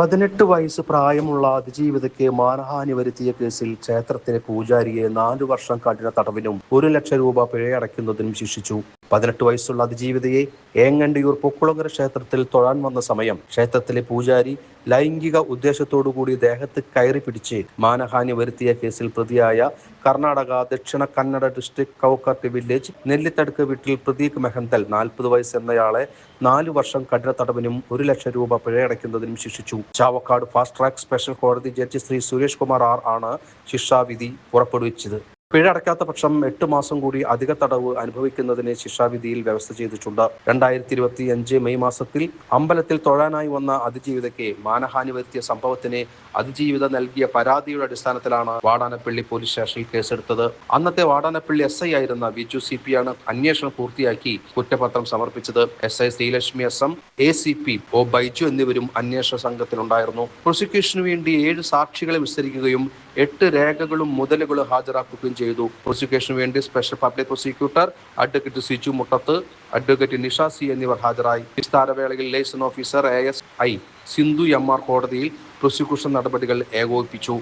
18 വയസ്സ് പ്രായമുള്ള അതിജീവിതയ്ക്ക് മാനഹാനി വരുത്തിയ കേസിൽ ക്ഷേത്രത്തിലെ പൂജാരിയെ 4 വർഷം കഠിന തടവിനും 1 ലക്ഷം രൂപ പിഴയടയ്ക്കുന്നതിനും ശിക്ഷിച്ചു. 18 വയസ്സുള്ള അതിജീവിതയെ ഏങ്ങണ്ടിയൂർ പൊക്കുളങ്ങര ക്ഷേത്രത്തിൽ തൊഴാൻ വന്ന സമയം ക്ഷേത്രത്തിലെ പൂജാരി ലൈംഗിക ഉദ്ദേശത്തോടുകൂടി ദേഹത്ത് കയറി പിടിച്ച് മാനഹാനി വരുത്തിയ കേസിൽ പ്രതിയായ കർണാടക ദക്ഷിണ കന്നഡ ഡിസ്ട്രിക്ട് കൗക്കർട്ടി വില്ലേജ് നെല്ലിത്തടുക്ക് വീട്ടിൽ പ്രതീക് മെഹന്തൽ 40 വയസ്സ് എന്നയാളെ 4 വർഷം കഠിന തടവിനും 1 ലക്ഷം രൂപ പിഴയടയ്ക്കുന്നതിനും ശിക്ഷിച്ചു. ചാവക്കാട് ഫാസ്റ്റ് ട്രാക്ക് സ്പെഷ്യൽ കോടതി ജഡ്ജി ശ്രീ സുരേഷ് കുമാർ ആർ ആണ് ശിക്ഷാവിധി പുറപ്പെടുവിച്ചത്. പിഴ അടയ്ക്കാത്ത പക്ഷം 8 മാസം കൂടി അധിക തടവ് അനുഭവിക്കുന്നതിന് ശിക്ഷാവിധിയിൽ വ്യവസ്ഥ ചെയ്തിട്ടുണ്ട്. 2025 മെയ് മാസത്തിൽ അമ്പലത്തിൽ തൊഴാനായി വന്ന അതിജീവിതയ്ക്ക് മാനഹാനി വരുത്തിയ സംഭവത്തിന് അതിജീവിത നൽകിയ പരാതിയുടെ അടിസ്ഥാനത്തിലാണ് വാടാനപ്പള്ളി പോലീസ് സ്റ്റേഷനിൽ കേസെടുത്തത്. അന്നത്തെ വാടാനപ്പള്ളി SI ആയിരുന്ന വിജു CP ആണ് അന്വേഷണം പൂർത്തിയാക്കി കുറ്റപത്രം സമർപ്പിച്ചത്. SI Sreelakshmi SM, ACP O Baiju എന്നിവരും അന്വേഷണ സംഘത്തിലുണ്ടായിരുന്നു. പ്രോസിക്യൂഷനു വേണ്ടി 7 സാക്ഷികളെ വിസ്തരിക്കുകയും 8 രേഖകളും മുതലുകളും ഹാജരാക്കുകയും ചെയ്തു. പ്രോസിക്യൂഷനു വേണ്ടി special public prosecutor advocate Siju Muttath, advocate Nisha C എന്നിവർ ഹാജരായി. വിസ്താരവേളയിൽ liaison officer ASI Sindhu MR കോടതിയിൽ പ്രോസിക്യൂഷൻ നടപടികൾ ഏകോപിപ്പിച്ചു.